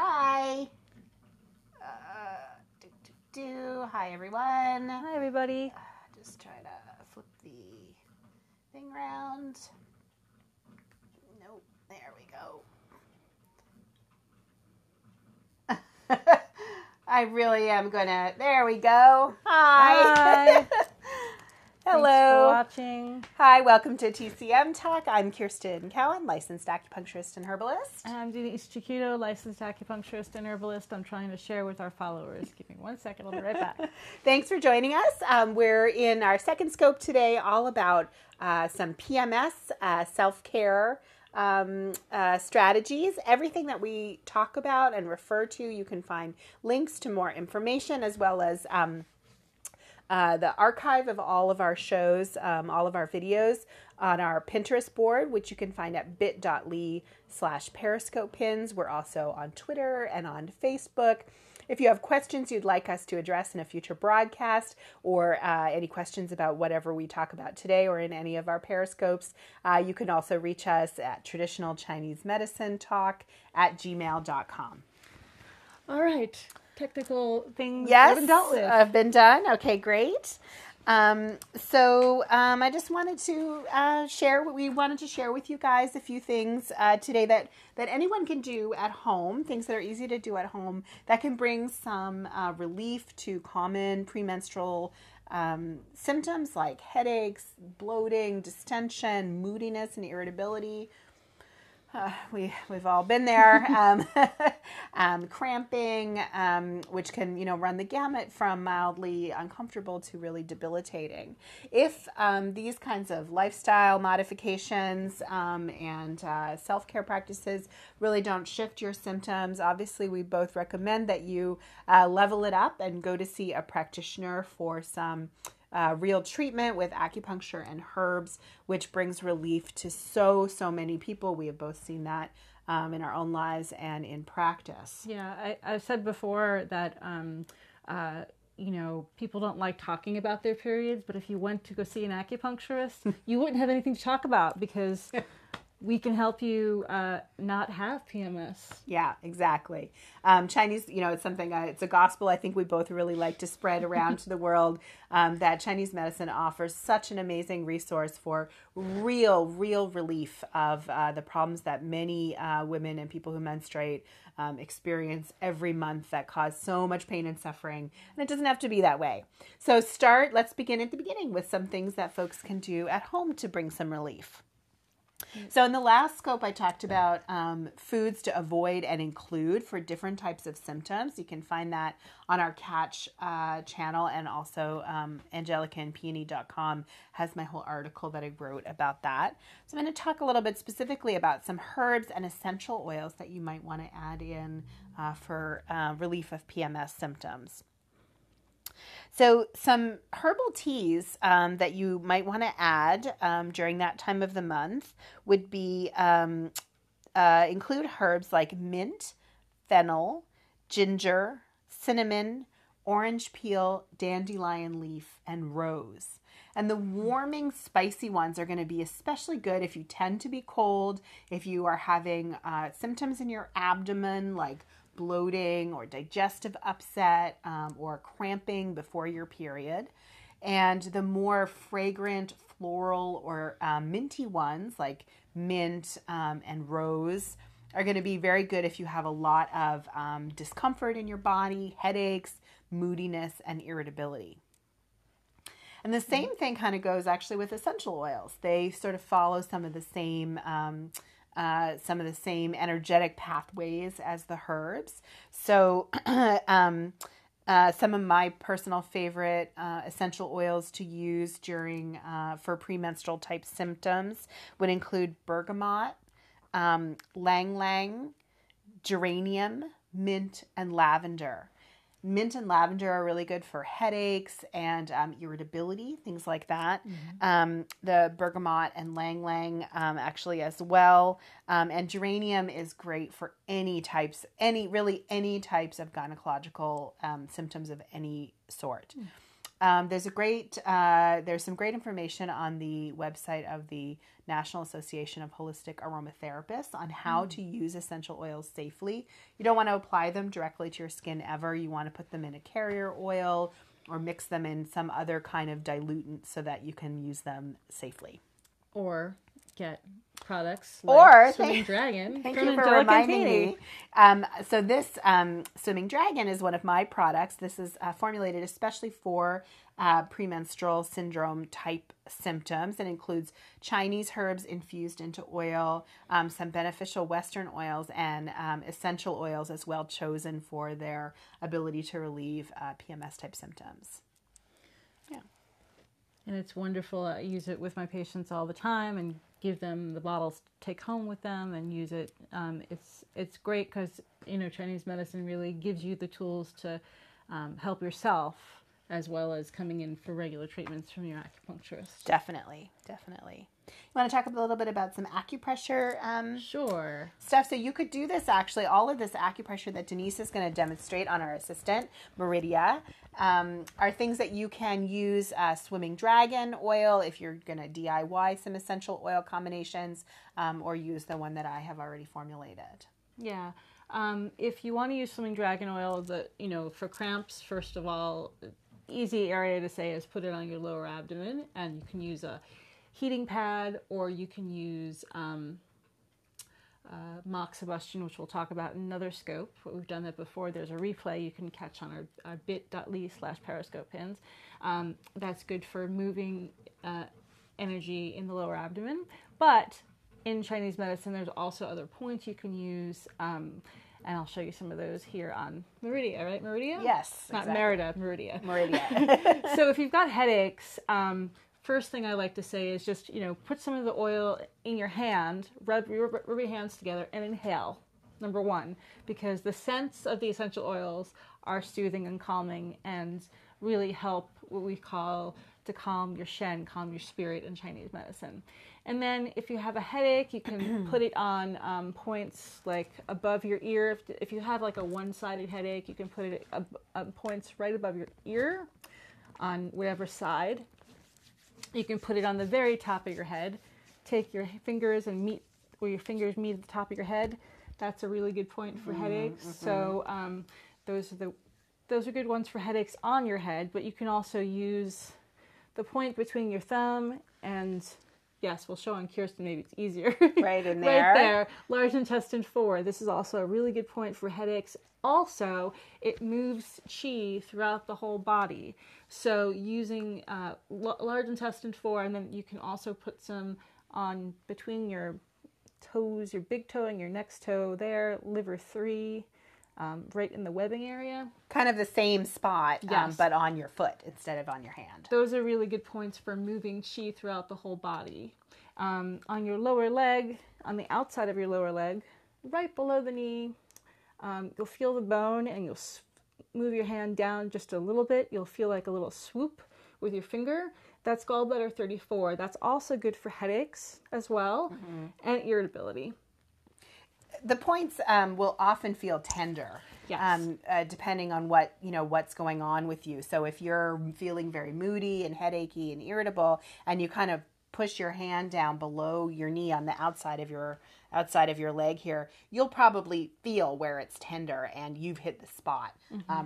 Hi. Hi, everyone. Hi, everybody. Just try to flip the thing around. Nope. There we go. I really am gonna. There we go. Hi. Hello. Thanks for watching. Hi, welcome to TCM Talk. I'm Kirsten Cowan, licensed acupuncturist and herbalist. And I'm Denise Chiquito, licensed acupuncturist and herbalist. I'm trying to share with our followers. Give me 1 second, I'll be right back. Thanks for joining us. We're in our second scope today, all about some PMS, self-care strategies. Everything that we talk about and refer to, you can find links to more information as well as the archive of all of our shows, all of our videos on our Pinterest board, which you can find at bit.ly/Periscope pins. We're also on Twitter and on Facebook. If you have questions you'd like us to address in a future broadcast or any questions about whatever we talk about today or in any of our Periscopes, you can also reach us at traditionalchinesemedicinetalk@gmail.com. All right. Technical things Yes, been dealt with. have been done. Okay, great. I just wanted to share what we wanted to share with you guys, a few things today that anyone can do at home, things that are easy to do at home that can bring some relief to common premenstrual symptoms like headaches, bloating, distension, moodiness, and irritability. We've all been there. Cramping, which can, run the gamut from mildly uncomfortable to really debilitating. If these kinds of lifestyle modifications and self-care practices really don't shift your symptoms, obviously we both recommend that you level it up and go to see a practitioner for some real treatment with acupuncture and herbs, which brings relief to so many people. We have both seen that in our own lives and in practice. Yeah, I've said before that, people don't like talking about their periods, but if you went to go see an acupuncturist, you wouldn't have anything to talk about because we can help you not have PMS. Yeah, exactly. Chinese, it's something, it's a gospel I think we both really like to spread around to the world, that Chinese medicine offers such an amazing resource for real relief of the problems that many women and people who menstruate experience every month that cause so much pain and suffering. And it doesn't have to be that way. So let's begin at the beginning with some things that folks can do at home to bring some relief. So in the last scope, I talked about foods to avoid and include for different types of symptoms. You can find that on our Catch channel, and also angelicaandpeony.com has my whole article that I wrote about that. So I'm going to talk a little bit specifically about some herbs and essential oils that you might want to add in for relief of PMS symptoms. So some herbal teas that you might want to add during that time of the month would be include herbs like mint, fennel, ginger, cinnamon, orange peel, dandelion leaf, and rose. And the warming, spicy ones are going to be especially good if you tend to be cold, if you are having symptoms in your abdomen like bloating or digestive upset or cramping before your period. And the more fragrant, floral, or minty ones like mint and rose are going to be very good if you have a lot of discomfort in your body, headaches, moodiness, and irritability. And the same thing kind of goes actually with essential oils. They sort of follow some of the same energetic pathways as the herbs. So some of my personal favorite essential oils to use for premenstrual type symptoms would include bergamot, ylang-ylang, geranium, mint, and lavender. Mint and lavender are really good for headaches and irritability, things like that. Mm-hmm. The bergamot and ylang-ylang actually as well. And geranium is great for any types of gynecological symptoms of any sort. Mm. There's some great information on the website of the National Association of Holistic Aromatherapists on how to use essential oils safely. You don't want to apply them directly to your skin ever. You want to put them in a carrier oil or mix them in some other kind of dilutant so that you can use them safely. Or get products like Swimming Dragon. Thank you for reminding me. So this Swimming Dragon is one of my products. This is formulated especially for premenstrual syndrome type symptoms and includes Chinese herbs infused into oil, some beneficial Western oils, and essential oils as well, chosen for their ability to relieve PMS type symptoms. Yeah. And it's wonderful. I use it with my patients all the time and give them the bottles to take home with them and use it. It's great because, Chinese medicine really gives you the tools to help yourself as well as coming in for regular treatments from your acupuncturist. Definitely. You want to talk a little bit about some acupressure Sure. stuff? So you could do this actually, all of this acupressure that Denise is going to demonstrate on our assistant, Meridia, are things that you can use Swimming Dragon oil if you're going to DIY some essential oil combinations, or use the one that I have already formulated. Yeah. If you want to use Swimming Dragon oil, for cramps, first of all, easy area to say is put it on your lower abdomen, and you can use a heating pad, or you can use moxibustion, which we'll talk about in another scope. We've done that before. There's a replay you can catch on our bit.ly/periscope pins. That's good for moving energy in the lower abdomen. But in Chinese medicine, there's also other points you can use, and I'll show you some of those here on Meridia, right? Meridia? Yes. Not Merida, Meridia. Meridia. So if you've got headaches, first thing I like to say is just, put some of the oil in your hand, rub your hands together, and inhale, number one, because the scents of the essential oils are soothing and calming and really help what we call to calm your shen, calm your spirit in Chinese medicine. And then if you have a headache, you can put it on points like above your ear. If you have like a one-sided headache, you can put it at points right above your ear on whatever side. You can put it on the very top of your head. Take your fingers and meet where your fingers meet at the top of your head. That's a really good point for headaches. So those are good ones for headaches on your head, but you can also use the point between your thumb and, yes, we'll show on Kirsten, maybe it's easier. Right in there. Right there, large intestine 4. This is also a really good point for headaches. Also, it moves qi throughout the whole body. So using large intestine 4, and then you can also put some on between your toes, your big toe and your next toe there, liver 3, right in the webbing area. Kind of the same spot, Yes. but on your foot instead of on your hand. Those are really good points for moving qi throughout the whole body. On your lower leg, on the outside of your lower leg, right below the knee, you'll feel the bone, and you'll move your hand down just a little bit. You'll feel like a little swoop with your finger. That's gallbladder 34. That's also good for headaches as well, and irritability. The points will often feel tender, Yes. depending on what's going on with you. So if you're feeling very moody and headachy and irritable, and you kind of push your hand down below your knee on the outside of your leg here, you'll probably feel where it's tender, and you've hit the spot,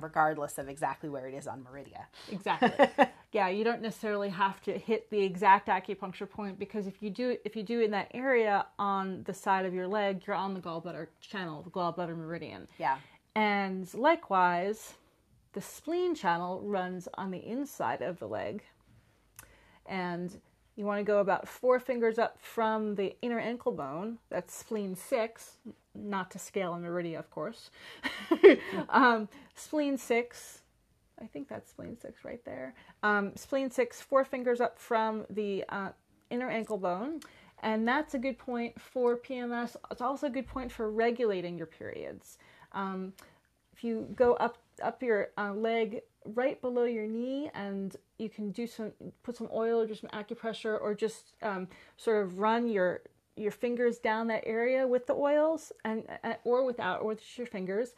regardless of exactly where it is on Meridia. Exactly. Yeah, you don't necessarily have to hit the exact acupuncture point, because if you do in that area on the side of your leg, you're on the gallbladder channel, the gallbladder meridian. Yeah. And likewise, the spleen channel runs on the inside of the leg. And you want to go about 4 fingers up from the inner ankle bone. That's spleen 6, not to scale on Meridia, of course. Spleen 6, I think that's spleen 6 right there. Spleen 6, 4 fingers up from the inner ankle bone. And that's a good point for PMS. It's also a good point for regulating your periods. If you go up your leg right below your knee, and you can put some oil or just some acupressure, or just sort of run your your fingers down that area with the oils and or without, or with your fingers.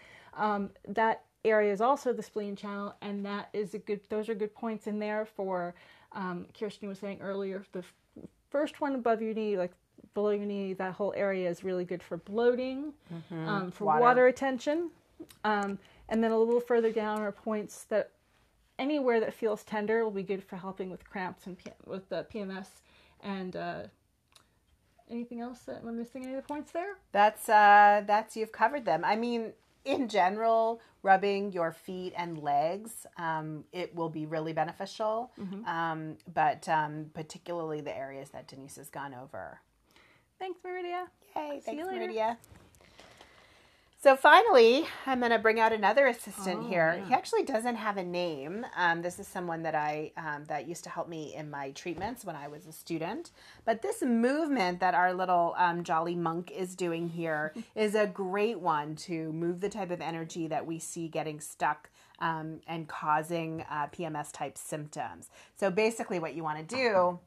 That area is also the spleen channel, and that is those are good points in there for, Kirsten was saying earlier, the first one above your knee, like below your knee, that whole area is really good for bloating, for water retention. And then a little further down are points that anywhere that feels tender will be good for helping with cramps and with the PMS. And anything else that am I missing? Any of the points there? That's you've covered them. I mean, in general, rubbing your feet and legs, it will be really beneficial. But particularly the areas that Denise has gone over. Thanks, Meridia. Yay! See Thanks, you later. Meridia. So finally, I'm going to bring out another assistant here. Yeah. He actually doesn't have a name. This is someone that that used to help me in my treatments when I was a student. But this movement that our little jolly monk is doing here is a great one to move the type of energy that we see getting stuck and causing PMS type symptoms. So basically what you want to do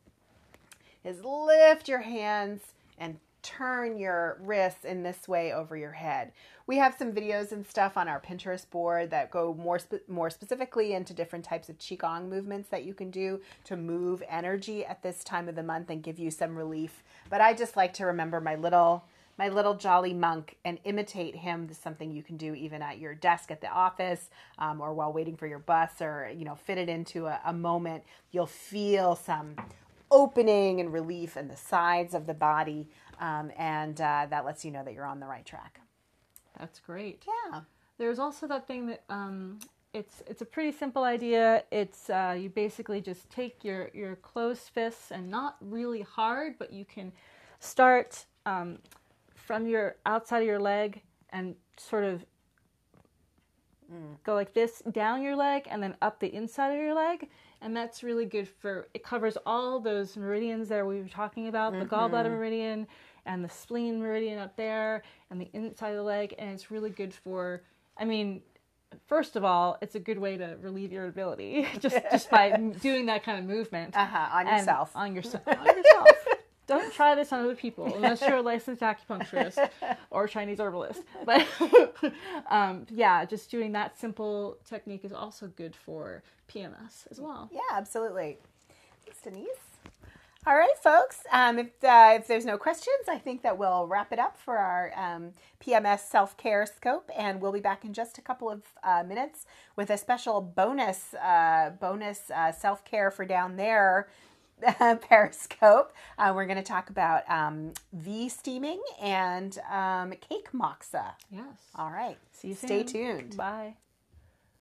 is lift your hands and turn your wrists in this way over your head. We have some videos and stuff on our Pinterest board that go more specifically into different types of Qigong movements that you can do to move energy at this time of the month and give you some relief. But I just like to remember my little jolly monk and imitate him. This is something you can do even at your desk at the office, or while waiting for your bus, or fit it into a moment. You'll feel some opening and relief in the sides of the body. And that lets you know that you're on the right track. That's great. Yeah. There's also that thing that it's a pretty simple idea. It's you basically just take your closed fists, and not really hard, but you can start from your outside of your leg and sort of go like this down your leg and then up the inside of your leg. And that's really good it covers all those meridians that we were talking about, the gallbladder meridian and the spleen meridian up there and the inside of the leg. And it's really good for, first of all, it's a good way to relieve irritability just by doing that kind of movement. On yourself. On yourself. Don't try this on other people unless you're a licensed acupuncturist or Chinese herbalist. But just doing that simple technique is also good for PMS as well. Yeah, absolutely. Thanks, Denise. All right, folks. If there's no questions, I think that we'll wrap it up for our PMS self-care scope, and we'll be back in just a couple of minutes with a special bonus self-care for down there. Periscope. We're going to talk about V steaming and cake moxa. Yes. All right. See you soon. Stay tuned. Bye.